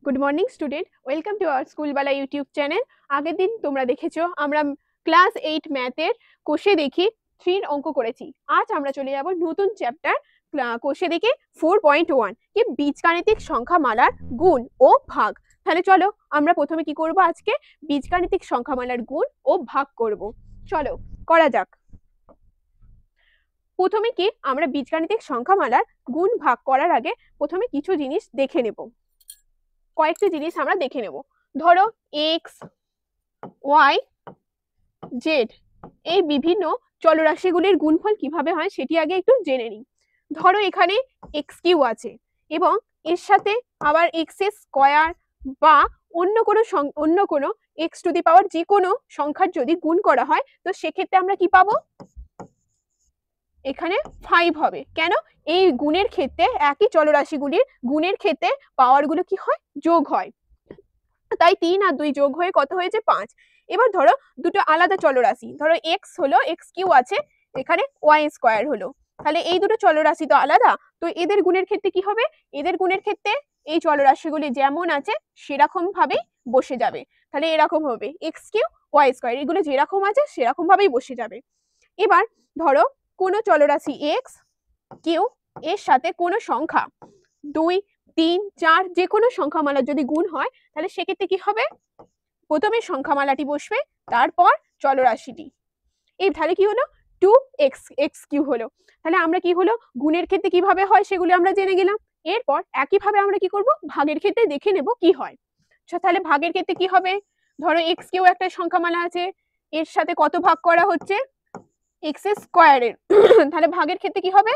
Good morning student, welcome to our স্কুলবালা YouTube channel. আগের দিন তোমরা দেখেছো আমরা ক্লাস 8 ম্যাথের কোষে দেখি 3 অঙ্ক করেছি। আজ আমরা চলে যাব নতুন চ্যাপ্টার কোষে দেখি 4.1 কি বীজগাণিতিক সংখ্যামালার গুণ ও ভাগ। তাহলে চলো আমরা প্রথমে কি করব, আজকে বীজগাণিতিক সংখ্যামালার গুণ ও ভাগ করব। চলো করা যাক। প্রথমে কি আমরা বীজগাণিতিক সংখ্যামালার গুণ ভাগ করার আগে প্রথমে কিছু জিনিস দেখে নেব। কয়েকটি জিনিস আমরা দেখে নেব। ধরো এক্স, ওয়াই, জেড এই বিভিন্ন চলরাশিগুলির গুণফল কিভাবে হয় সেটি আগে একটু জেনে নিই। ধরো এখানে এক্স কিউ আছে এবং এর সাথে আবার এক্স এর স্কয়ার বা অন্য কোনো এক্স টু দি পাওয়ার যে কোনো সংখ্যার যদি গুণ করা হয় তো সেক্ষেত্রে আমরা কি পাবো, এখানে 5 হবে। কেন? এই গুণের ক্ষেত্রে একই চলরাশিগুলির গুণের ক্ষেত্রে পাওয়ারগুলো কি হয়, যোগ হয়। তাই 3 আর 2 যোগ হয়ে কত হয়েছে, 5। এবার ধরো দুটো আলাদা চলরাশি, ধরো এক্স হলো এক্স কিউ আছে, এখানে ওয়াই স্কয়ার হলো, তাহলে এই দুটো চলরাশি তো আলাদা, তো এদের গুণের ক্ষেত্রে কি হবে, এদের গুণের ক্ষেত্রে এই চলরাশিগুলি যেমন আছে সেরকম ভাবেই বসে যাবে। তাহলে এরকম হবে এক্স কিউ ওয়াই স্কয়ার, এগুলো যেরকম আছে সেরকম ভাবেই বসে যাবে। এবার ধরো কোনো চলরাশি এক্স কিউ এর সাথে কোনো সংখ্যা 2, 3, 4 যে কোনো সংখ্যামালা যদি গুণ হয় তাহলে সেক্ষেত্রে কি হবে, প্রথমে সংখ্যামালাটি বসবে তারপর চলরাশিটি। এই তাহলে কি হলো 2x x কিউ হলো। তাহলে আমরা কি হলো গুণের ক্ষেত্রে কিভাবে হয় সেগুলো আমরা জেনে গেলাম। এরপর একইভাবে আমরা কি করব, ভাগের ক্ষেত্রে দেখে নেব কি হয়। তাহলে ভাগের ক্ষেত্রে কি হবে, ধরো এক্স কিউ একটা সংখ্যামালা আছে, এর সাথে কত ভাগ করা হচ্ছে, এক্স স্কয়ারের তাহলে ভাগের ক্ষেত্রে কি হবে,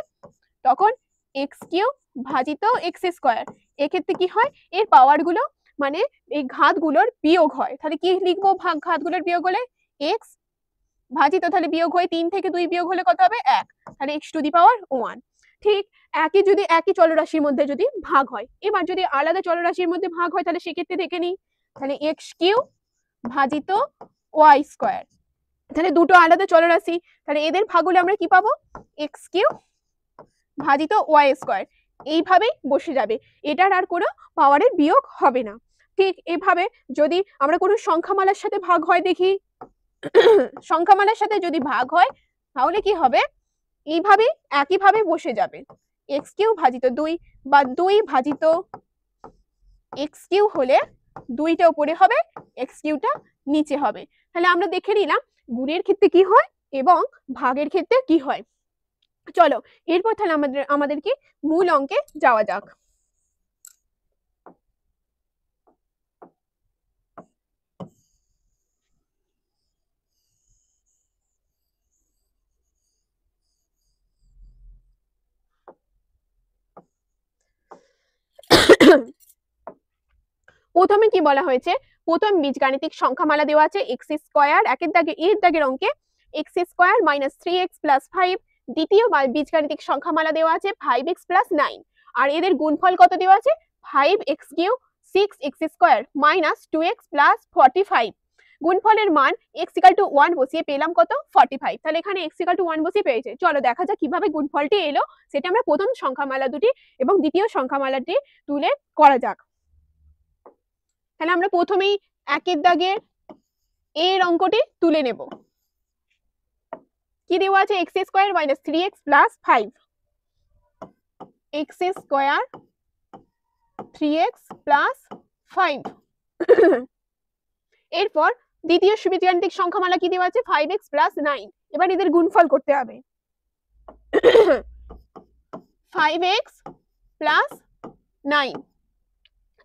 তখন এক্স কিউ ভাজিত এক্স স্কয়ার। এক্ষেত্রে কি হয়, এর পাওয়ার গুলো মানে এই ঘাতগুলোর বিয়োগ হয়। তাহলে কি লিখবো, ভাগ ঘাতগুলোর বিয়োগ হলে এক্স ভাজিত, তাহলে বিয়োগ হয়ে 3 থেকে 2 বিয়োগ হলে কত হবে, 1, তাহলে এক্স টু দি পাওয়ার 1। ঠিক যদি একই চলরাশির মধ্যে যদি ভাগ হয়, এবার যদি আলাদা চলরাশির মধ্যে ভাগ হয় তাহলে সেক্ষেত্রে দেখে নিই, তাহলে এক্স কিউ ভাজিত ওয়াই স্কয়ার, তাহলে দুটো আলাদা চলরাশি, তাহলে এদের ভাগ হলে আমরা কি পাবো, এক্স কিউ ভাজিত ওয়াই স্কয়ার, এইভাবেই বসে যাবে, এটার আর কোনো পাওয়ারের বিয়োগ হবে না। ঠিক এভাবে যদি আমরা কোনো সংখ্যামালার সাথে ভাগ হয় দেখি, সংখ্যামালার সাথে যদি ভাগ হয় তাহলে কি হবে, এইভাবে একইভাবে বসে যাবে, এক্স কিউ ভাজিত 2 বা 2 ভাজিত এক্স কিউ হলে 2টা উপরে হবে, এক্স কিউটা নিচে হবে। তাহলে আমরা দেখে নিলাম গুণের ক্ষেত্রে কি হয় এবং ভাগের ক্ষেত্রে কি হয়। চলো এরপর তাহলে আমাদের কি মূল অঙ্কে যাওয়া যাক। প্রথমে কি বলা হয়েছে, প্রথম বীজগাণিতিক সংখ্যামালা দেওয়া আছে এক্স স্কয়ার, এর দাগের অঙ্কে x square minus 3x plus 5। দ্বিতীয় বীজগাণিতিক সংখ্যামালা দেওয়া আছে 5x প্লাস 9, আর এদের গুণফল কত দেওয়া আছে, 5x cube 6x square minus 2x plus 45। গুণফলের মান x ইকুয়াল টু 1 বসিয়ে পেলাম কত, 45। তাহলে এখানে x ইকুয়াল টু 1 বসিয়ে পেয়েছে। চলো দেখা যাক কিভাবে গুণফলটি এলো, সেটা আমরা প্রথম সংখ্যামালা দুটি এবং দ্বিতীয় সংখ্যামালাটি তুলে করা যাক। তাহলে আমরা প্রথমেই একের দাগের এর অঙ্কটি তুলে নেব। কি দেওয়া আছে, x square minus 3x plus 5, x square 3x plus 5। এরপর দ্বিতীয় বীজগাণিতিক সংখ্যামালা কি দেওয়া আছে, 5x প্লাস 9। এবার এদের গুণফল করতে হবে, 5x প্লাস 9।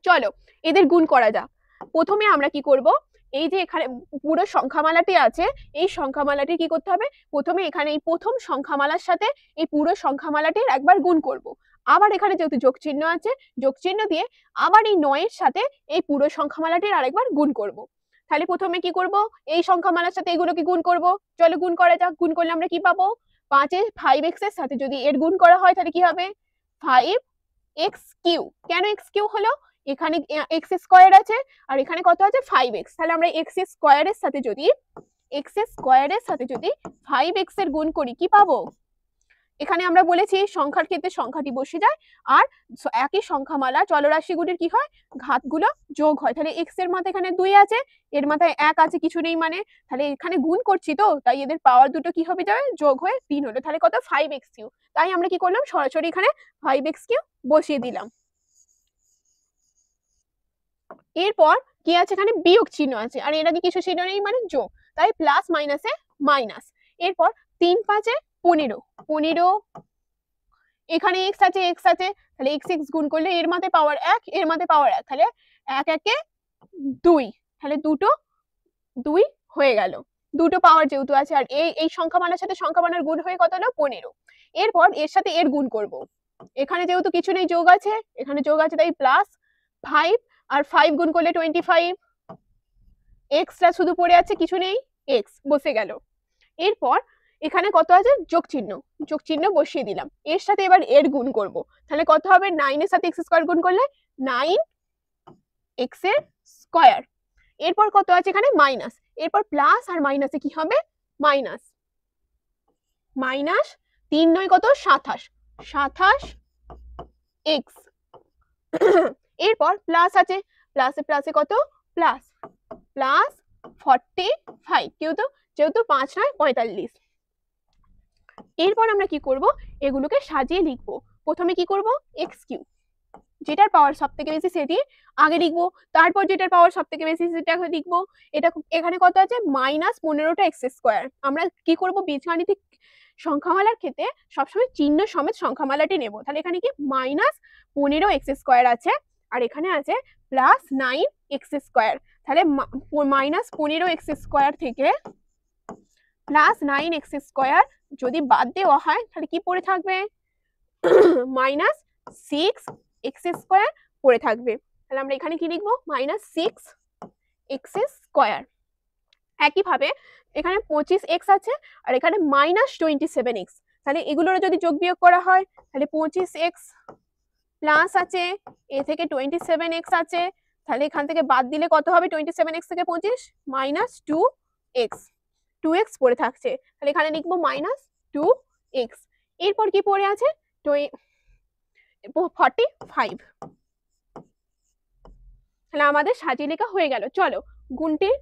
চলো এদের গুণ করা যাক। প্রথমে আমরা কি করব, এই যে এখানে পুরো সংখ্যামালাটি আছে, এই সংখ্যামালাটি কি করতে হবে, প্রথমে এখানে এই প্রথম সংখ্যামালার সাথে এই পুরো সংখ্যামালাটির একবার গুণ করব। আবার এখানে যেহেতু যোগ চিহ্ন আছে, যোগ চিহ্ন দিয়ে আবার এই 9 এর সাথে এই পুরো সংখ্যামালাটির আরেকবার গুণ করব। তাহলে প্রথমে কি করব, এই সংখ্যামালার সাথে এগুলোকে গুণ করব। চলো গুণ করা যাক। গুণ করলে আমরা কি পাবো, 5x এর সাথে যদি এর গুণ করা হয় তাহলে কি হবে, 5x কিউ। কেন x কিউ হলো, এখানে x স্কয়ার আছে আর এখানে কত আছে, 5x। তাহলে আমরা x স্কয়ারের সাথে যদি 5x এর গুণ করি কি পাবো, এখানে আমরা বলেছি সংখ্যার ক্ষেত্রে সংখ্যাটি বসে যায় আর একই সংখ্যামালা চলরাশিগুলির কি হয় ঘাতগুলো যোগ হয়। তাহলে x এর মাথায় এখানে 2 আছে, এর মাথায় 1 আছে, কিছু নেই মানে, তাহলে এখানে গুণ করছি তো তাই এদের পাওয়ার দুটো কি হবে যাবে যোগ হয়ে 3 হলো। তাহলে কত 5x3। তাই আমরা কি করলাম সরাসরি এখানে 5x3 বসিয়ে দিলাম। এরপর কি আছে এখানে বিয়োগ চিহ্ন আছে আর এর আগে কিছু চিহ্ন নেই মানে যোগ, তাই প্লাস মাইনাসে মাইনাস। এরপর 3 5 15, 15 এখানে x আছে তাহলে x x গুণ করলে এর মাথায় পাওয়ার 1 এর মাথায় পাওয়ার 1, তাহলে 1 1 2, তাহলে দুটো 2 হয়ে গেল, দুটো পাওয়ার যেহেতু আছে আর এই সংখ্যামালার সাথে সংখ্যামালার গুণ হয়ে কত হলো 15। এরপর এর সাথে এর গুণ করব, এখানে যেহেতু কিছু নেই যোগ আছে, এখানে যোগ আছে তাই প্লাস 5 আর 5 গুণ করলে 25, এক্সট্রা শুধু পড়ে আছে কিছু নেই x বসে গেল। এরপর এখানে কত আছে যোগ চিহ্ন বসিয়ে দিলাম, এর সাথে এবার এর গুণ করব, তাহলে কত হবে 9 এর সাথে x স্কয়ার গুণ করলে 9x এর স্কয়ার। এরপর কত আছে এখানে মাইনাস, এরপর প্লাস আর মাইনাসে কি হবে মাইনাস, মাইনাস 3 9 কত 27 x। এরপর প্লাস আছে, প্লাসে কত প্লাস 45, যেহেতু 5 9 45। এরপর আমরা কি করব এগুলোকে সাজিয়ে লিখব। প্রথমে কি করব x3, যেটার পাওয়ার সবথেকে বেশি সেটি আগে লিখব, তারপর যেটার পাওয়ার সবথেকে বেশি সেটা লিখব। এটা এখানে কত আছে -15টা x স্কয়ার। আমরা কি করব বীজগাণিতিক সংখ্যামালার ক্ষেত্রে সবসময় চিহ্ন সমেত সংখ্যামালাটি নেব। তাহলে এখানে কি -15x স্কয়ার আছে আর এখানে আছে +9x স্কয়ার। তাহলে -15x স্কয়ার থেকে +9x স্কয়ার যদি বাদ দেওয়া হয় তাহলে কি পড়ে থাকবে -6x স্কয়ার পড়ে থাকবে। তাহলে আমরা এখানে কি লিখবো -6x স্কয়ার। একইভাবে এখানে 25x আছে আর এখানে -27x, তাহলে এগুলোর যদি যোগ বিয়োগ করা হয় তাহলে 25x প্লাস আছে এ থেকে 27x আছে, তাহলে এখান থেকে বাদ দিলে কত হবে 27x থেকে 25 -2x পড়ে থাকছে, তাহলে এখানে লিখবো -2x। এরপর কি পড়ে আছে 45, তাহলে আমাদের সাজিয়ে লেখা হয়ে গেল। চলো গুণটির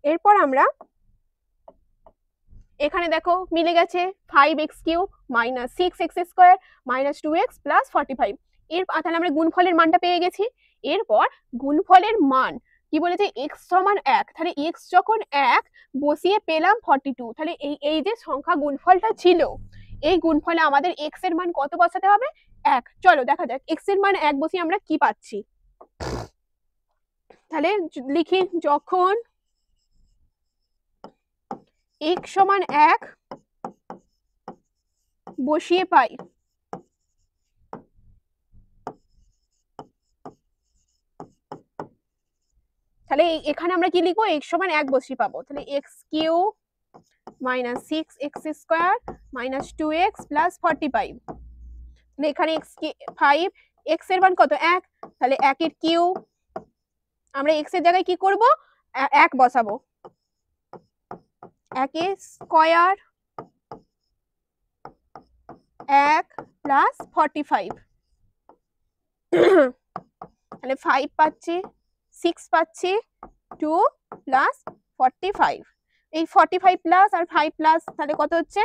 এরপর আমরা এখানে দেখো মিলে গেছে 5x³ -6x স্কয়ার -2x + 45। এর তাহলে আমরা গুণফলের মানটা পেয়ে গেছি। এরপর গুণফলের মান কি বলেছে x সমান 1, তাহলে x যখন 1 বসিয়ে পেলাম 42, তাহলে এই যে সংখ্যা গুণফলটা ছিল এই গুণফলে আমাদের x এর মান কত বসাতে হবে 1। চলো দেখা যাক x এর মান 1 বসিয়ে আমরা কি পাচ্ছি। তাহলে লিখি যখন x সমান 1 বসিয়ে পাই তাহলে এখানে আমরা কি লিখবো x সমান 1 বসিয়ে পাবো, তাহলে x³ -6x স্কয়ার -2x + 45। তাহলে এখানে x এর মান কত 1, তাহলে 1 এর কিউব, আমরা x এর জায়গায় কি করব 1 বসাবো, 1 এর স্কয়ার 1 + 45, তাহলে 5 পাচ্ছি 6 পাচ্ছি 2 + 45। এই 45 প্লাস আর 5 প্লাস তাহলে কত হচ্ছে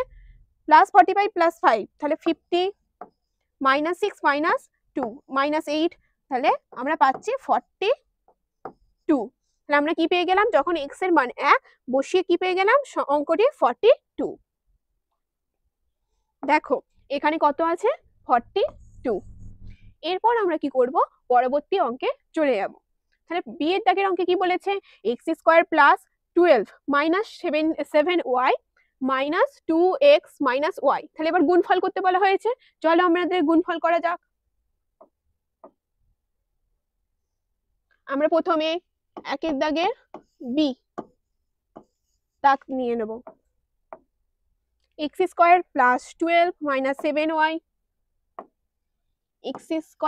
+45 + 5, তাহলে 50 -6 -2 -8, তাহলে আমরা পাচ্ছি 42। তাহলে আমরা কি পেয়ে গেলাম যখন x এর মান 1 বসিয়ে কি পেয়ে গেলাম অঙ্কটি 42। দেখো এখানে কত আছে 42। এরপর আমরা কি করব পরবর্তী অঙ্কে চলে যাব। তাহলে বি এর দাগের অঙ্কে কি বলেছে x² + 12 -7y -2x y। তাহলে এবার গুণফল করতে বলা হয়েছে, চলো আমাদের গুণফল করা যাক। আমরা প্রথমে একের দাগের বি দাগ নিয়ে নেব, x² + 12 -7y, x² +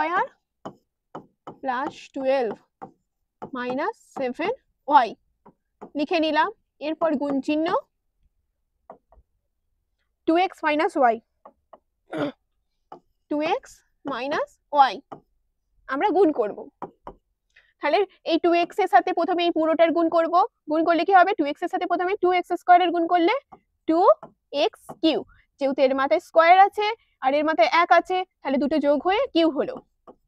12 -7y লিখে নিলাম। এরপর গুণ চিহ্ন 2x - y, 2x minus Y আমরা গুণ করব। তাহলে এই 2x এর সাথে প্রথমে এই পুরোটার গুণ করব, গুণ করলে কি হবে 2x এর সাথে প্রথমে 2x স্কয়ারের গুণ করলে 2x কিউ, যেহেতু এর মাথায় স্কয়ার আছে আর এর মাথায় 1 আছে তাহলে দুটো যোগ হয়ে কিউ হলো,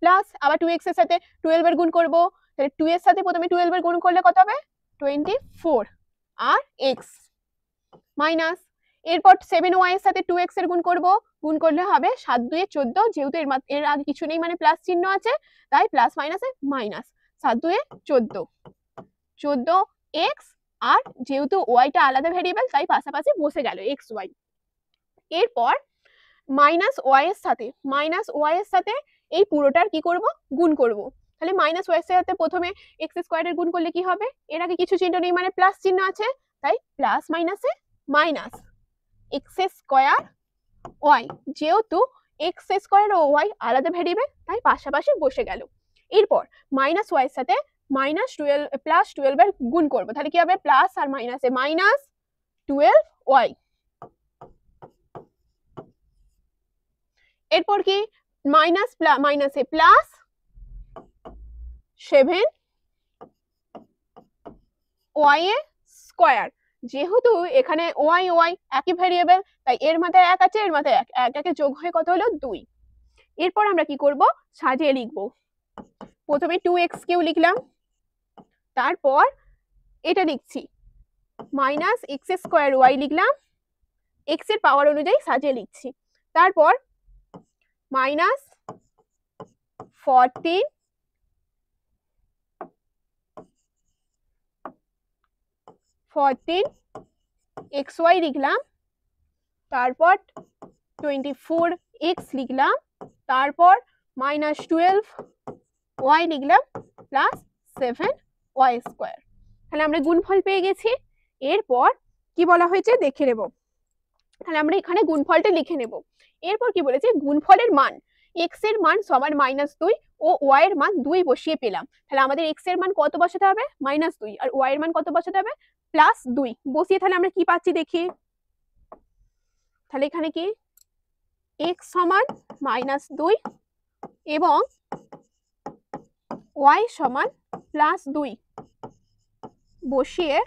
প্লাস আবার 2x এর সাথে 12 এর গুণ করব, তাহলে 2 এর সাথে প্রথমে 12 এর গুণ করলে কত হবে 24 আর x মাইনাস এরপর 7y এর সাথে 2x এর গুণ করব, গুণ করলে হবে 7 2 14, যেহেতু এর আগে কিছু নেই মানে প্লাস চিহ্ন আছে তাই প্লাস মাইনাসে মাইনাস 7 2 14 x, আর যেহেতু ওয়াইটা আলাদা ভেরিয়েবল তাই পাশাপাশি বসে গেল x y। এরপর মাইনাস ওয়াই এর সাথে এই পুরোটার কি করব গুণ করব, তাহলে মাইনাস ওয়াই এর সাথে প্রথমে x স্কয়ারের গুণ করলে কি হবে, এর আগে কিছু চিহ্ন নেই মানে প্লাস চিহ্ন আছে তাই প্লাস মাইনাসে মাইনাস x স্কয়ার ওয়াই, যেহেতু x স্কয়ার ও ওয়াই আলাদা ভেরিয়েবল তাই পাশাপাশি বসে গেল। এরপর মাইনাস ওয়াই এর সাথে মাইনাস 12 প্লাস 12 এর গুণ করব, তাহলে কি হবে প্লাস আর মাইনাসে মাইনাস 12y। এরপর কি মাইনাস মাইনাসে প্লাস 7y এর স্কয়ার, যেহেতু এখানে ওয়াই ওয়াই একই ভেরিয়েবল তাই এর মাথায় 1 আছে এর মাথায় 1, 1 একে যোগ হয়ে কত হলো 2। এরপর আমরা কি করব সাজিয়ে লিখব, প্রথমে 2x কিউ লিখলাম, তারপর এটা লিখছি মাইনাস x স্কয়ার y লিখলাম, x এর পাওয়ার অনুযায়ী সাজিয়ে লিখছি, তারপর মাইনাস 14 xy লিখলাম, তারপর 24x লিখলাম, তারপর মাইনাস 12y লিখলাম প্লাস 7y স্কয়ার। তাহলে আমরা গুণফল পেয়ে গেছি। এরপর কি বলা হয়েছে দেখে নেব, তাহলে আমরা এখানে গুণফলটা লিখে নেব। এরপর কি বলেছে গুণফলের মান x এর মান সমান -2 ও y এর মান 2 বসিয়ে পেলাম, তাহলে আমাদের x এর মান কত বসাতে হবে -2 আর y এর মান কত বসাতে হবে +2 বসিয়ে, তাহলে আমরা কি পাচ্ছি দেখি, তাহলে এখানে কি x সমান -2 এবং y সমান +2 বসিয়ে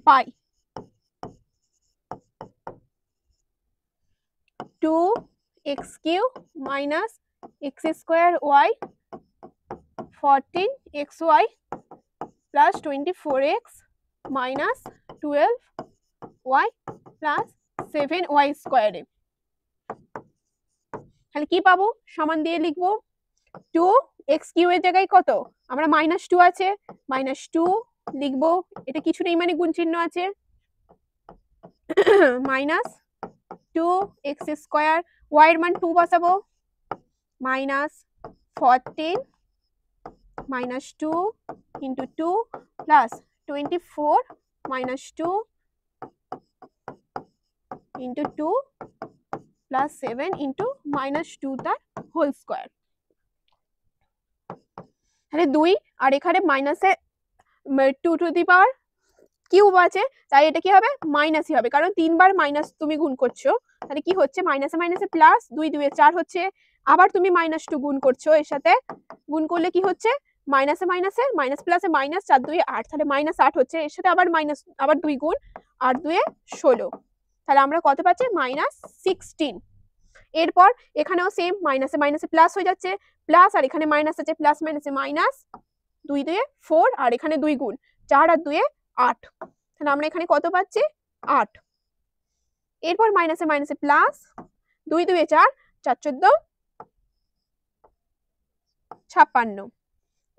পাই 2x³ minus x square y 14xy plus 24x minus 12y plus 7y square। তাহলে কি পাবো সমান দিয়ে লিখবো 2x³ এর জায়গায় কত আমরা -2 আছে -2 লিখবো, এটা কিছু নেই মানে গুণ চিহ্ন আছে মাইনাস 2x স্কয়ার, y এর মান 2 বসাবো minus 14 minus 2 into 2 plus 24 minus 2 into 2 plus 7 into minus 2 তার হোল স্কয়ার। তাহলে 2 আর এখানে মাইনাসে 2 টু দি পাওয়ার কিউব আছে তাই এটা কি হবে মাইনাসই হবে, কারণ 3 বার মাইনাস তুমি গুণ করছো, তাহলে কি হচ্ছে মাইনাসে মাইনাসে প্লাস 2 2 4 হচ্ছে, আবার তুমি -2 গুণ করছো, এর সাথে গুণ করলে কি হচ্ছে মাইনাসে মাইনাসে মাইনাস প্লাসে মাইনাস 4 2 8, তাহলে -8 হচ্ছে, এর সাথে আবার আবার 2 গুণ 8 2 16, তাহলে আমরা কত পাচ্ছি -16। এরপর এখানেও সেম মাইনাসে মাইনাসে প্লাস হয়ে যাচ্ছে, প্লাস আর এখানে মাইনাস আছে, প্লাস মাইনাসে মাইনাস 2 2 4 আর এখানে 2 গুণ 4 আর 2 8, তাহলে আমরা এখানে কত পাচ্ছি 8। এরপর মাইনাসে মাইনাসে প্লাস 2 2 4 4 14 56,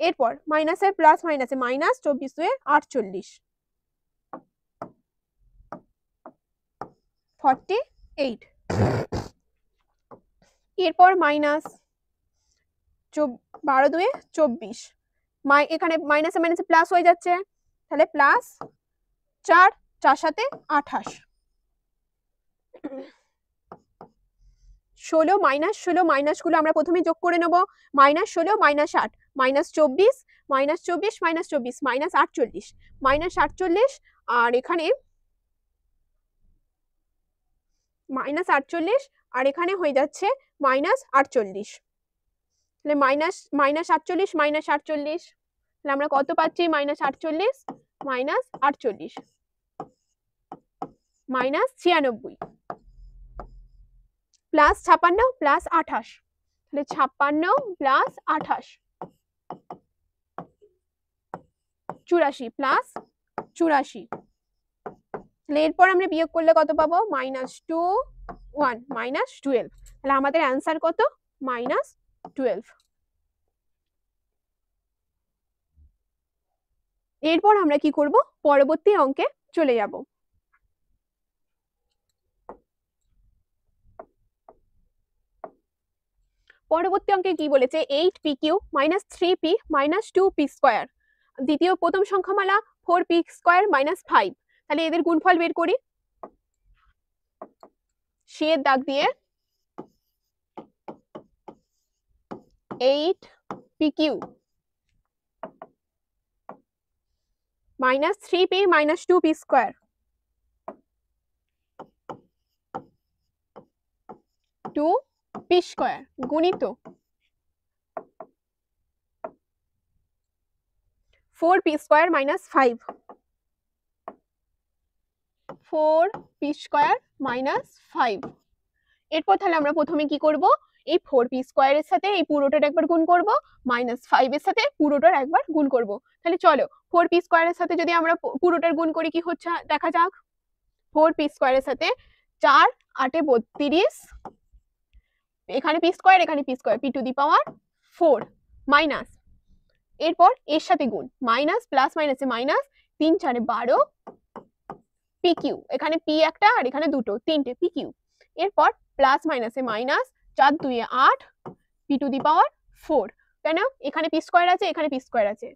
এরপর মাইনাসে প্লাস মাইনাসে মাইনাস 24 2 48 48, এরপর মাইনাস 12 2 24, এখানে মাইনাসে মাইনাসে প্লাস হয়ে যাচ্ছে, তাহলে প্লাস 4 4 7 28 16 -16 মাইনাসগুলো আমরা প্রথমে যোগ করে নেব, -16 -8 -24 -24 -24 -48 -48, আর এখানে -48 আর এখানে হয়ে যাচ্ছে -48, তাহলে -48 -48, তাহলে আমরা কত পাচ্ছি? -48 -48 -96 প্লাস 56 প্লাস 28, তাহলে 56 প্লাস 28 84 প্লাস 84, তাহলে এরপর আমরা বিয়োগ করলে কত পাবো? -2 1 -12, তাহলে আমাদের অ্যান্সার কত? -12। এরপর আমরা কি করব? পরবর্তী অঙ্কে চলে যাব। পরবর্তী অঙ্কে কি বলেছে? 8pq - 3p - 2p²। প্রথম সংখ্যামালা 4p² - 5, তাহলে এদের গুণফল বের করি। শের দাগ দিয়ে 8pq - 3p - 2p² 2p² গুণিত 4p² - 5, 4p² - 5। এরপর তাহলে আমরা প্রথমে কি করব? এই 4p² এর সাথে এই পুরোটার একবার গুণ করব, -5 এর সাথে পুরোটার একবার গুণ করব। তাহলে চলো 4p² এর সাথে যদি আমরা পুরোটার গুণ করি কি হচ্ছে দেখা যাক। 4p² এর সাথে 4 8 32, এখানে p² এখানে p², p⁴ মাইনাস, এরপর এর সাথে গুণ, মাইনাস প্লাস মাইনাসে মাইনাস, 3 4 12 pq, এখানে p একটা আর এখানে দুটো, তিনটে pq, এরপর প্লাস মাইনাসে মাইনাস, 4 2 8 p⁴, কেন? এখানে p² আছে এখানে p² আছে,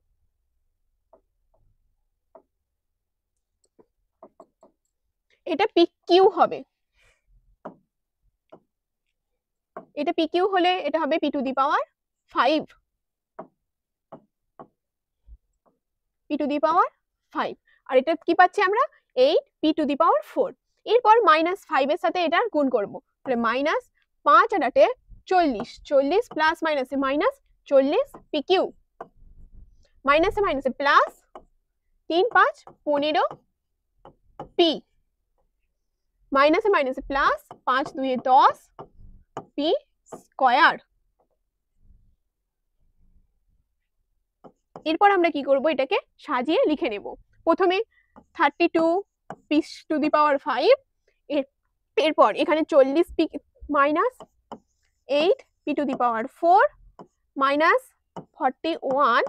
এটা pq হবে, এটা pq হলে এটা হবে p⁵, p⁵, আর এটা কি পাচ্ছি আমরা? 8p⁴। এরপর -5 এর সাথে এটা গুণ করব, তাহলে -5 আর 8 40, 40 প্লাস মাইনাসে মাইনাস 40 pq, মাইনাসে মাইনাসে প্লাস, 3 5 15 p, মাইনাসে মাইনাসে প্লাস, 5 2 10 p²। এরপর আমরা কি করব? এটাকে সাজিয়ে লিখে নেব। প্রথমে 32p⁵, এরপর এখানে 40 p মাইনাস 8 p⁴ মাইনাস 41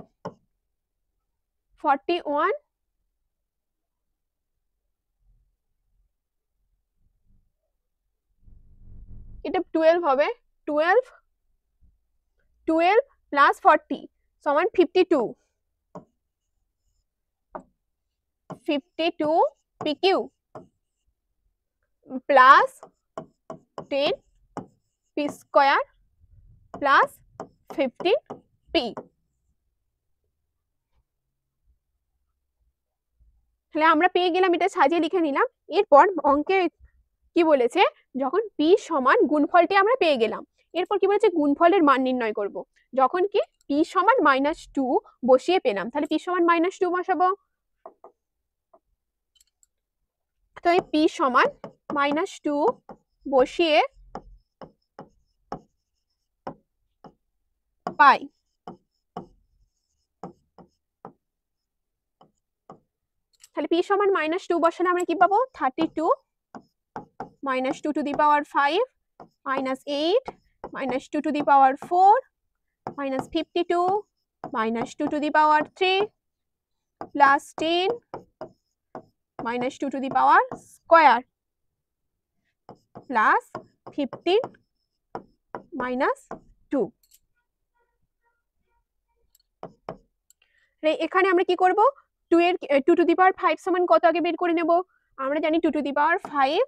এটা 12 হবে, 12 প্লাস 40 সমান 52 pq plus 10 p² plus 15p। তাহলে আমরা পেয়ে গেলাম, এটা সাজিয়ে লিখে নিলাম। এরপর অঙ্কে কি বলেছে? যখন p সমান, গুণফলটি আমরা পেয়ে গেলাম, এরপর কি বলেছে? গুণফলের মান নির্ণয় করব। যখন কি p সমান -2 বসিয়ে পেলাম, তাহলে p সমান -2 বসাবো, তো এই p সমান -2 বসিয়ে পাই, তাহলে p সমান -2 বসালে আমরা কি পাবো? 32 -2⁵ -8 -2⁴ -52 -2⁵ প্লাস 10 -2² প্লাস 15 -2। এখানে আমরা কি করব? 2⁵ সমান কত আগে বের করে নেব? আমরা জানি 2⁵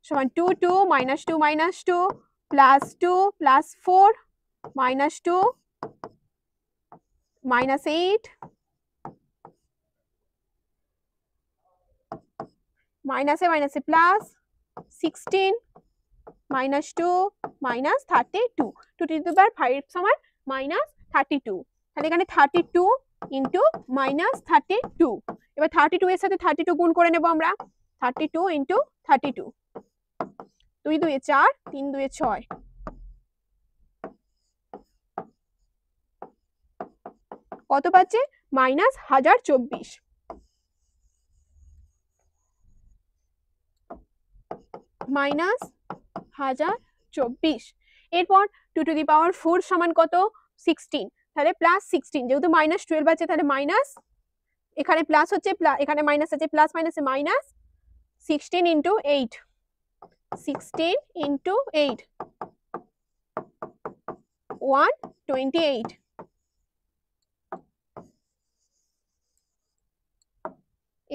সমান 2 2 -2 -2 প্লাস 2 প্লাস 4 -2 -8 মাইনাসে মাইনাসে plus 16 minus 2 minus 32, 2 to the power 5 সমান minus 32, তাহলে এখানে 32 into minus 32, এবার 32 এর সাথে 32 গুণ করে নেব আমরা, 32 into 32, 2 2 এ 4, 3 2 এ 6, কত পাচ্ছে minus 1024, minus 1024, এরপর 2 to the power 4 সমান কত 16, তাহলে প্লাস 16, যেহেতু মাইনাস 12 আছে তাহলে মাইনাস, এখানে প্লাস হচ্ছে এখানে মাইনাস আছে, প্লাস মাইনাসে মাইনাস, 16 into 8, 16 into 8, 128,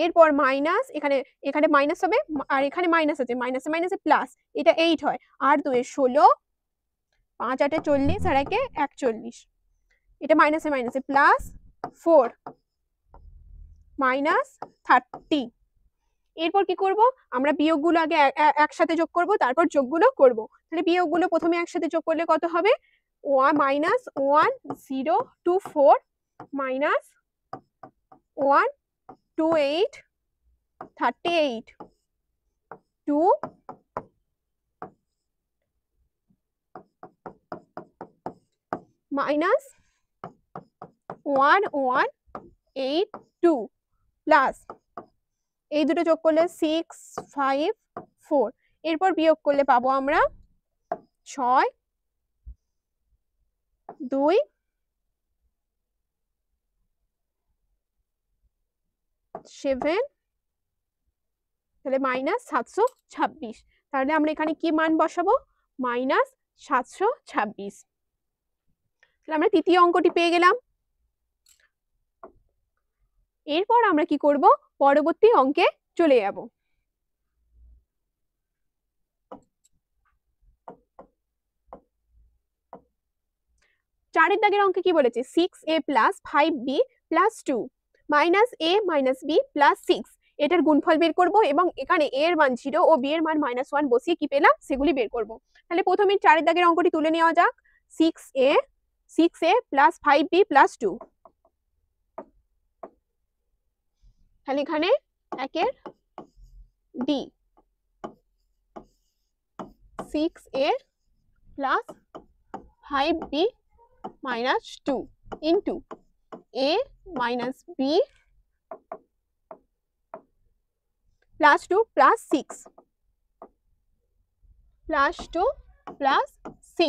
এরপর মাইনাস, এখানে মাইনাস হবে আর এখানে মাইনাস আছে, মাইনাসে মাইনাসে প্লাস, এটা 8 হয়, আর 2 এ 16, 5 8 এ 40 আর 1 এ 41, এটা মাইনাসে মাইনাসে প্লাস 4 মাইনাস 30, এরপর কি করব আমরা বিয়োগগুলো আগে একসাথে যোগ করব, তারপর যোগগুলো করব, তাহলে বিয়োগগুলো প্রথমে একসাথে যোগ করলে কত হবে, 1 minus 1024 minus 128 38 2 minus 1182 প্লাস এই দুটো যোগ করলে 654, এরপর বিয়োগ করলে পাবো আমরা 6 2 7, তাহলে মাইনাস 726, তাহলে আমরা এখানে কি মান বসাবো, মাইনাস 726, তাহলে আমরা তৃতীয় অঙ্কটি পেয়ে গেলাম। এরপর আমরা কি করব, পরবর্তী অঙ্কে চলে যাব। চারের দাগের অঙ্কে কি বলেছে, 6a plus 5b plus 2 minus a minus b plus 6, এটার গুণফল বের করব এবং এখানে a এর মান 0 ও b এর মান -1 বসিয়ে কি পেলাম সেগুলি বের করব। তাহলে প্রথমে চারের দাগের অঙ্কটি তুলে নেওয়া যাক, 6a plus 5b plus 2, তাহলে এখানে একের d 6a plus 5b minus 2 into a minus b plus 2 plus 6 plus 2 plus 6,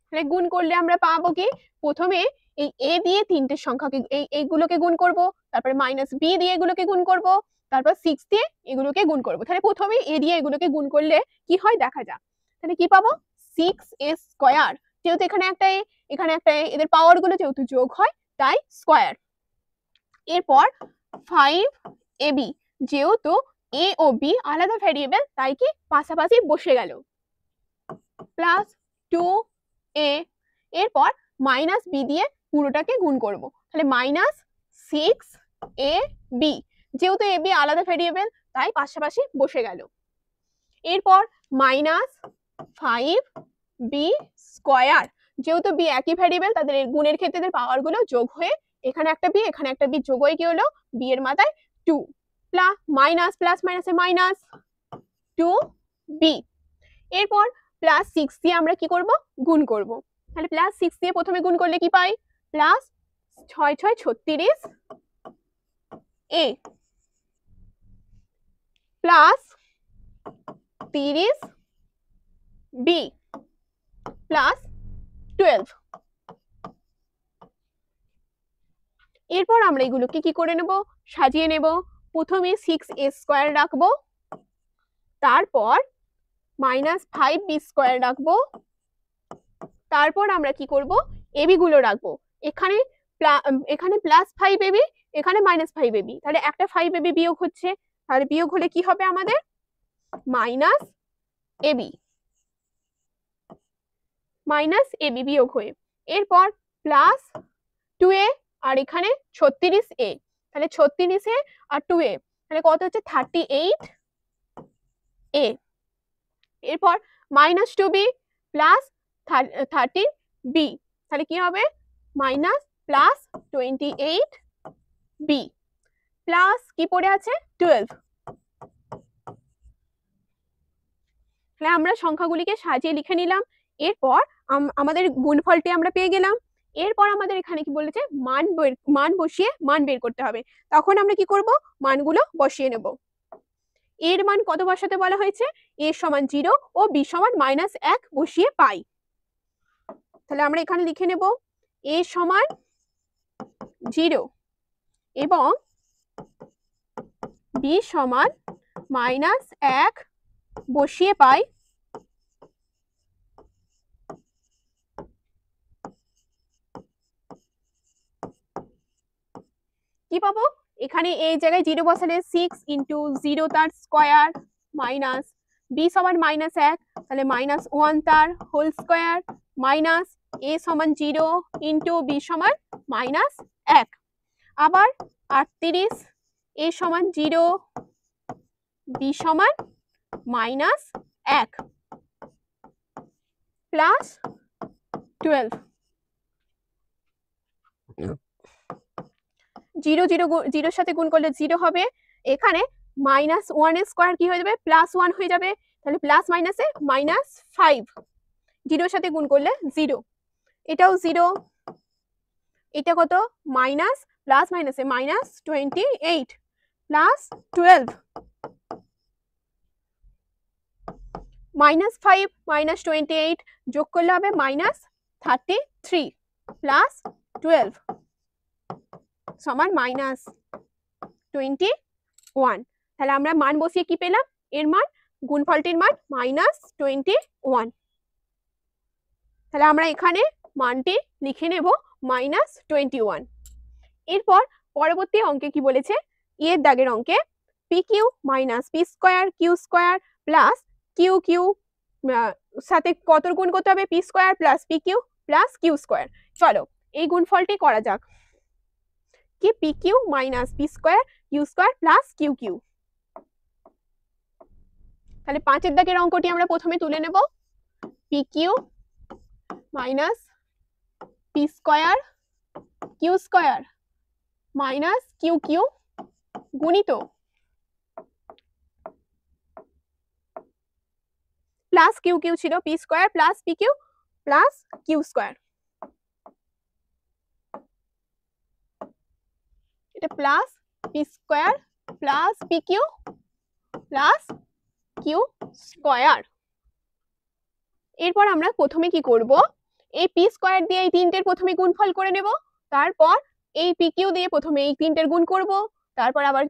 তাহলে গুণ করলে আমরা পাবো কি, প্রথমে এই a দিয়ে তিনটে সংখ্যাকে এইগুলোকে গুণ করব, তারপরে মাইনাস b দিয়ে এগুলোকে গুণ করব, তারপর 6 দিয়ে এগুলোকে গুণ করব। তাহলে প্রথমে a দিয়ে এগুলোকে গুণ করলে কি হয় দেখা যাক, তাহলে কি পাবো 6a স্কয়ার, যেহেতু এখানে একটা a এখানে একটা a, এদের পাওয়ার গুলো যেহেতু যোগ হয় তাই স্কয়ার। এরপর 5ab, যেহেতু a ও b আলাদা ভ্যারিয়েবল তাই কি পাশাপাশি বসে গেল, প্লাস 2a, এরপর মাইনাস b দিয়ে পুরোটাকে গুণ করব, তাহলে মাইনাস 6ab, যেহেতু ab আলাদা ভ্যারিয়েবল তাই পাশাপাশি বসে গেল। এরপর মাইনাস 5b স্কয়ার, যেহেতু b একই ভ্যারিয়েবল তাদের গুণের ক্ষেত্রে এদের পাওয়ার গুলো যোগ হয়ে এখানে একটা b এখানে একটা b যোগ হয়ে কি হলো, b এর মাথায় 2 প্লাস মাইনাস প্লাস মাইনাসে মাইনাস 2b, এরপর প্লাস 6 দিয়ে আমরা কি করব গুণ করব, তাহলে প্লাস 6 দিয়ে প্রথমে গুণ করলে কি পাই, plus 6 6 36 a plus 30 b plus 12, এরপর আমরা এগুলোকে কি করে নেব, সাজিয়ে নেব। প্রথমে 6a স্কয়ার রাখবো, তারপর মাইনাস 5b স্কয়ার রাখবো, তারপর আমরা কি করব ab গুলো রাখবো, এখানে প্লাস 5ab এখানে মাইনাস 5ab, তাহলে একটা 5ab বিয়োগ হচ্ছে, তাহলে বিয়োগ হলে কি হবে আমাদের মাইনাস ab বিয়োগ হয়ে, এরপর প্লাস 2a আর এখানে 36a, তাহলে 36a আর 2a, তাহলে কত হচ্ছে 38 এ। এরপর -2b প্লাস 13b, তাহলে কি হবে মাইনাস প্লাস 28b প্লাস কি পড়ে আছে 12। তাহলে আমরা সংখ্যাগুলিকে সাজিয়ে লিখে নিলাম। এরপর আমাদের গুণফলটি আমরা পেয়ে গেলাম। এরপর আমাদের এখানে কি বলেছে মান বসিয়ে মান বের করতে হবে। তখন আমরা কি করব, মানগুলো বসিয়ে নেব। এর মান কত বসাতে বলা হয়েছে, a সমান 0 ও b সমান -1 বসিয়ে পাই। তাহলে আমরা এখানে লিখে নেব a সমান 0 এবং b সমান -1 বসিয়ে পাই। কি পাবো, এখানে এই জায়গায় 0 বসালে 6 × 0 তার স্কয়ার মাইনাস b সমান -1, তাহলে -1 তার হোল স্কয়ার মাইনাস a সমান 0 × b সমান -1। আবার 38 a সমান 0 b সমান -1 প্লাস 12। 0 0 সাথে গুণ করলে 0 হবে। এখানে -1 এর স্কয়ার কি হয়ে যাবে, +1 হয়ে যাবে। তাহলে প্লাস মাইনাসে -5, 0 সাথে গুণ করলে 0, এটাও 0, এটা কত মাইনাস প্লাস মাইনাসে -28 প্লাস 12, -5 -28 যোগ করলে হবে -33 প্লাস 12 সমান -21। তাহলে আমরা মান বসিয়ে কি পেলাম, এর মান গুণফলটির মান -21। তাহলে আমরা এখানে মানটি লিখে নেব -21। এরপর পরবর্তী অঙ্কে কি বলেছে, এর দাগের অঙ্কে pq minus p square q square plus qq সাথে কত গুণ করতে হবে, p square plus pq plus q square. চলো এই গুণফলটি করা যাক, কি pq minus p square q square plus qq। তাহলে 5 এর দাগের অঙ্কটি আমরা প্রথমে তুলে নেব, pq minus p square q square minus qq গুণিত প্লাস qq ছিল p square plus pq plus q square, এটা plus p square plus pq plus q square. এরপর আমরা প্রথমে কি করব, এই p স্কয়ার দিয়ে এই তিনটের প্রথমে গুণফল করে নেব, তারপর এই pq দিয়ে প্রথমে এই তিনটের গুণ করব, তারপর আবার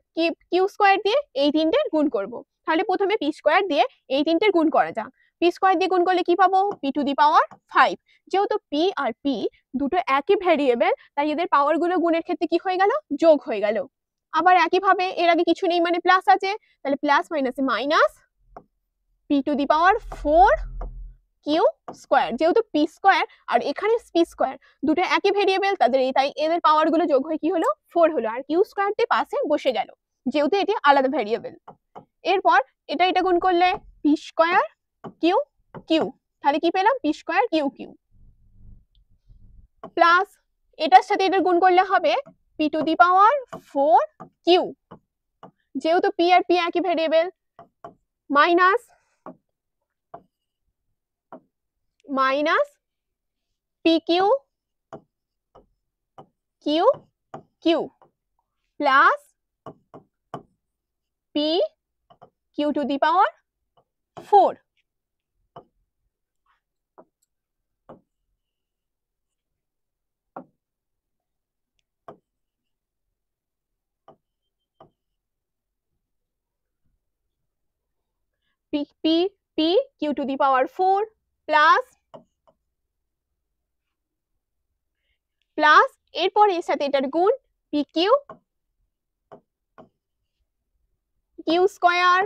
q স্কয়ার দিয়ে এই তিনটের গুণ করব। তাহলে প্রথমে p স্কয়ার দিয়ে এই তিনটের গুণ করা যাক। p স্কয়ার দিয়ে গুণ করলে কি পাবো, p⁵। যেহেতু p আর p দুটো একই ভ্যারিয়েবল, তাই এদের পাওয়ারগুলো গুণের ক্ষেত্রে কি হয়ে গেল, যোগ হয়ে গেল। আবার একইভাবে এর আগে কিছু নেই মানে প্লাস আছে, তাহলে প্লাস মাইনাসে মাইনাস p⁴ q স্কয়ার। যেহেতু p স্কয়ার আর এখানে p স্কয়ার দুটো একই ভেরিয়েবল, তাই এদের পাওয়ারগুলো যোগ হয়ে কি হলো, 4 হলো, আর q স্কয়ারটি পাশে বসে গেল যেহেতু এটি আলাদা ভেরিয়েবল। এরপর এটা গুণ করলে p স্কয়ার q q, তাহলে কি পেলাম, p square q q plus এটার সাথে এটা গুণ করলে হবে p⁴ q, যেহেতু p আর p একই variable, minus pq q q plus p⁴ p⁴ plus এরপর এর সাথে এটার গুণ pq q square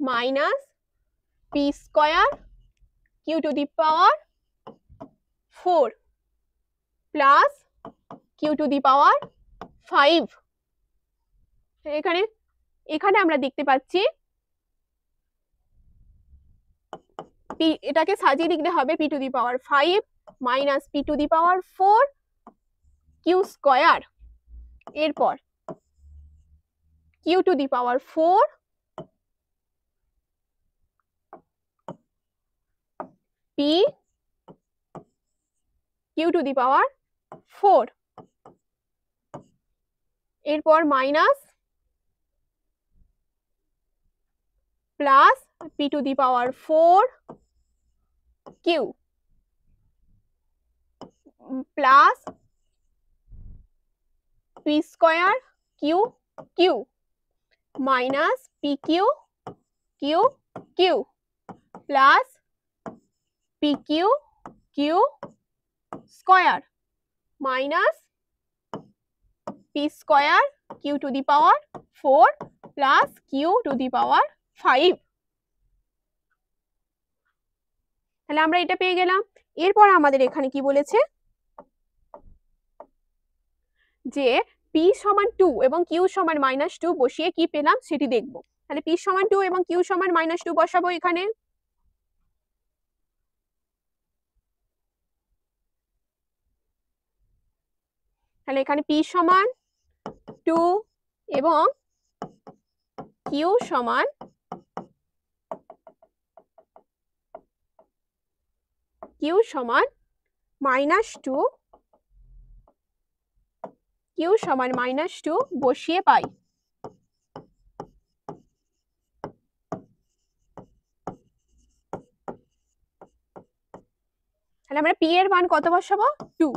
minus p square q⁴ plus q⁵। এখানে আমরা দেখতে পাচ্ছি এটাকে সাজিয়ে লিখলে হবে p to the power 5 minus p to the power 4 q square, এরপর q to the power 4 p q to the power 4, এরপর minus plus p to the power 4 q plus p square q q minus pq q q plus pq q square minus p square q to the power 4 plus q to the power 5। তাহলে আমরা এটা পেয়ে গেলাম। এরপর আমাদের এখানে কি বলেছে যে p সমান 2 এবং q সমান -2 বসিয়ে কি পেলাম সেটি দেখব। তাহলে p সমান 2 এবং q সমান -2 বসাবো এখানে। তাহলে এখানে p সমান 2 এবং q সমান -2, q সমান -2 বসিয়ে পাই। তাহলে আমরা p এর মান কত বসাবো 2।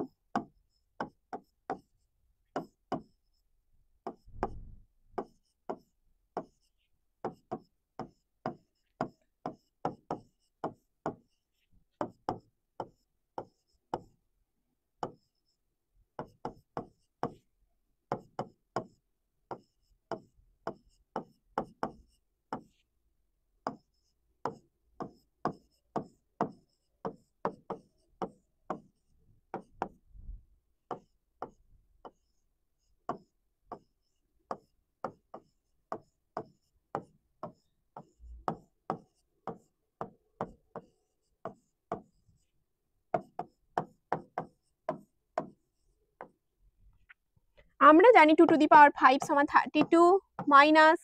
আমরা জানি 2 টু দি পাওয়ার 5 সমান 32 মাইনাস,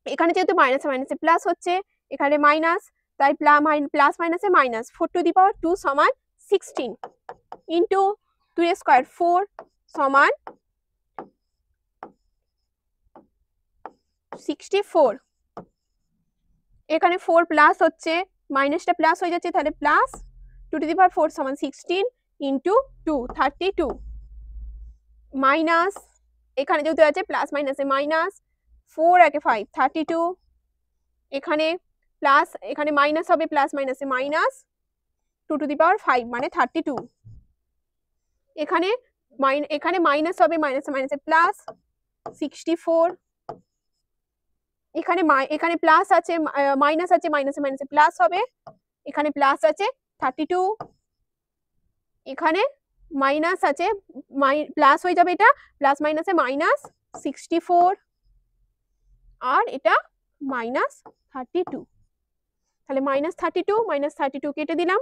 এখানে যেহেতু মাইনাসে মাইনাসে প্লাস হচ্ছে, এখানে মাইনাস, তাই প্লাস মাইনাসে মাইনাস, 4 টু দি পাওয়ার 2 সমান 16 ইন্টু 2 এর স্কয়ার 4 সমান 64। এখানে 4 প্লাস হচ্ছে, মাইনাসটা প্লাস হয়ে যাচ্ছে, তাহলে প্লাস 2 টু দি পাওয়ার 4 সমান 16 ইন্টু 2 32 মাইনাস, এখানে যেহেতু আছে প্লাস মাইনাসে মাইনাস, 4 একে 5 32, এখানে প্লাস, এখানে মাইনাস হবে, প্লাস মাইনাসে মাইনাস, 2 টু দি পাওয়ার 5 মানে 32, এখানে মাইনাস হবে, মাইনাসে মাইনাসে প্লাস 64, এখানে প্লাস আছে, মাইনাস আছে, মাইনাসে মাইনাসে প্লাস হবে, এখানে প্লাস আছে 32, এখানে মাইনাস আছে, প্লাস হয়ে যাবে, এটা প্লাস মাইনাসে মাইনাস 64 আর এটা মাইনাস 32। তাহলে -32 কেটে দিলাম,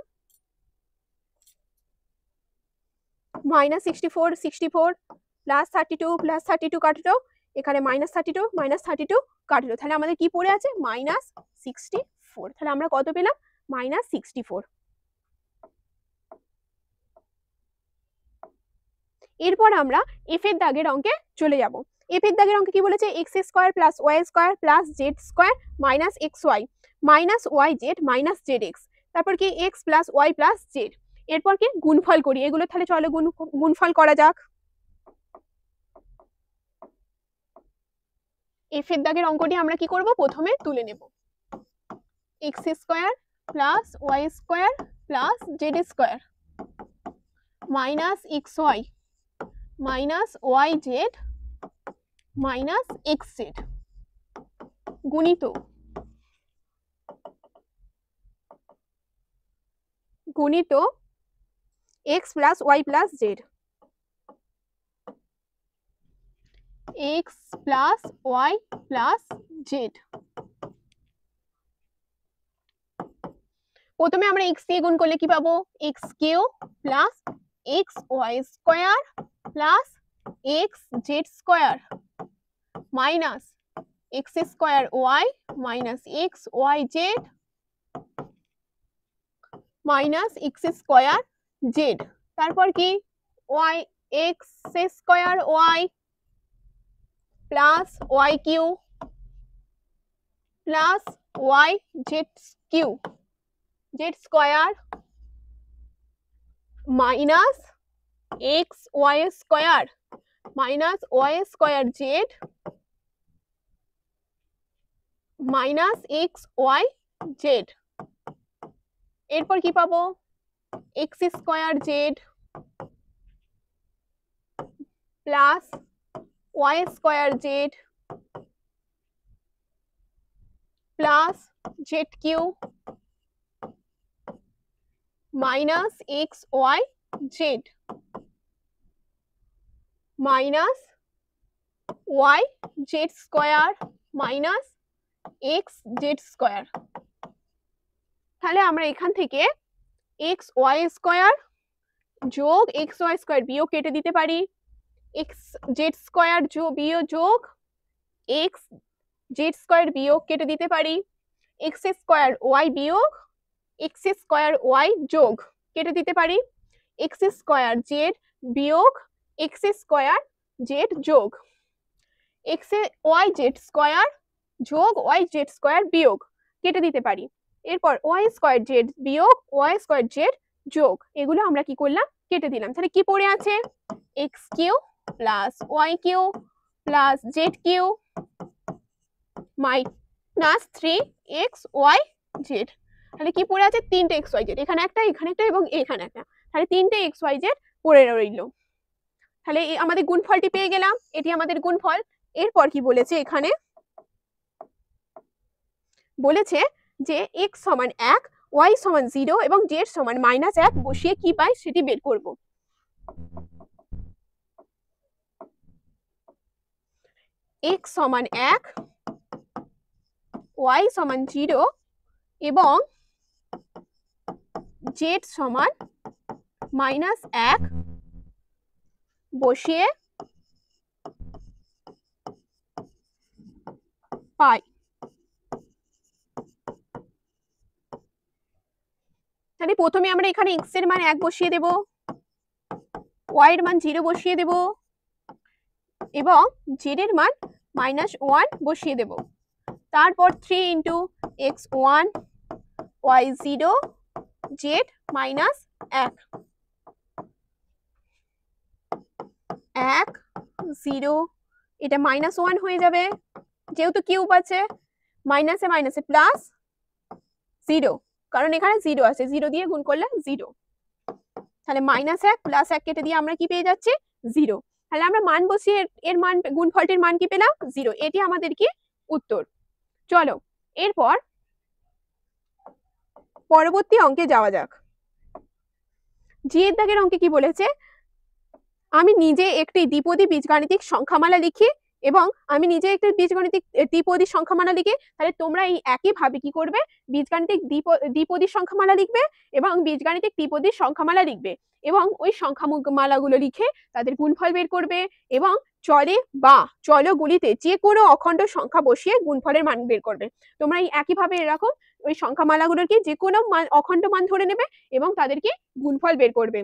-64 প্লাস 32 কাটলো, এখানে -32 কাটলো, তাহলে আমাদের কি পড়ে আছে -64। তাহলে আমরা কত পেলাম -64। এরপর আমরা এফ এর দাগের অঙ্কে চলে যাব। এফ এর দাগের অঙ্কে কি বলেছে, X square plus Y square plus Z square minus x Y minus Y Z minus Z X, তারপর কি X plus Y plus Z, এরপর কি গুণফল করি এগুলো। তাহলে চলো গুণফল করা যাক। এফ এর দাগের অঙ্কটি আমরা কি করব, প্রথমে তুলে নেব। X square plus Y square plus Z square minus x Y minus Y Z minus x z গুণিত x plus Y plus z, x plus Y plus z প্রথমে আমরা x দিয়ে গুণ করলে কি পাবো, x cube plus x Y square plus x Z square minus x square y minus x Y Z minus x square z, তারপর কি y x square y plus Y cube plus Y Z cube Z square minus x Y square minus Y square Z minus x Y Z. এরপর কি পাবো, X square Z plus Y square Z plus Z cube minus x Y Z minus Y Z square minus x Z square. তাহলে আমরা এখান থেকে X Y square যোগ X Y square বিয়োগ কেটে দিতে পারি, এক্স জেড স্কোয়ার যোগ এক্স জেড স্কোয়ার বিয়োগ কেটে দিতে পারি, এক্স স্কোয়ার ওয়াই বিয়োগ এক্স স্কোয়ার ওয়াই যোগ কেটে দিতে পারি, এক্স স্কোয়ার জেড বিয়োগ এক্স স্কোয়ার জেড যোগ এক্স ওয়াই জেড স্কোয়ার যোগ ওয়াই জেড স্কোয়ার বিয়োগ কেটে দিতে পারি। এরপর ওয়াই স্কোয়ার জেড বিয়োগ ওয়াই স্কোয়ার জেড যোগ, এগুলো আমরা কি করলাম, কেটে দিলাম। তাহলে কি পড়ে আছে, X cube plus Y cube plus Z cube minus 3x y z। তাহলে কি পড়ে আছে, তিনটে এক্স ওয়াই জেড, এখানে একটা এবং এখানে একটা, তাহলে তিনটে এক্স ওয়াই জেড পড়ে রইল। তাহলে আমাদের গুণফলটি পেয়ে গেলাম, এটি আমাদের গুণফল। এরপর কি বলেছে, এখানে বলেছে যে x সমান 1 y সমান 0 এবং z সমান -1 বসিয়ে কি পাই সেটি বের করব। x সমান 1 y সমান 0 এবং z সমান -1 বসিয়ে পাই। তাহলে প্রথমে আমরা এখানে x এর মান 1 বসিয়ে দেব, y এর মান 0 বসিয়ে দেব এবং z এর মান -1 বসিয়ে দেব। তারপর 3 × x1 y0 z -1 1 0, এটা -1 হয়ে যাবে যেহেতু কিউব আছে, মাইনাসে মাইনাসে প্লাস 0, কারণ এখানে 0 আছে, 0 দিয়ে গুণ করলে 0। তাহলে -1 প্লাস 1 কেটে দিয়ে আমরা কি পেয়ে যাচ্ছি, 0। তাহলে আমরা মান বসিয়ে এর মান, গুণফলটির মান কি পেলাম, 0। এটি আমাদের কি উত্তর। চলো এরপর পরবর্তী অঙ্কে যাওয়া যাক। জি এর দাগের অঙ্কে কি বলেছে, আমি নিজে একটি দ্বিপদী বীজগাণিতিক সংখ্যামালা লিখি এবং আমি নিজে একটি বীজগাণিতিক দ্বিপদী সংখ্যামালা লিখি। তাহলে তোমরা এই একইভাবে কি করবে, বীজগাণিতিক দ্বিপদী সংখ্যামালা লিখবে এবং বীজগাণিতিক ত্রিপদী সংখ্যামালা লিখবে এবং ওই সংখ্যামালাগুলো লিখে তাদের গুণফল বের করবে এবং চলে বা চলগুলিতে যে কোনো অখণ্ড সংখ্যা বসিয়ে গুণফলের মান বের করবে। তোমরা এই একইভাবে এরকম ওই সংখ্যামালাগুলোকে যে কোনো অখণ্ড মান ধরে নেবে এবং তাদেরকে গুণফল বের করবে।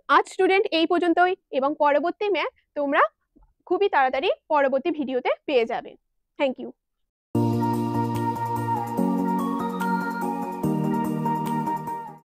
আজ স্টুডেন্ট এই পর্যন্তই এবং পরবর্তী ম্যাথ তোমরা খুবই তাড়াতাড়ি পরবর্তী ভিডিওতে পেয়ে যাবে। Thank you.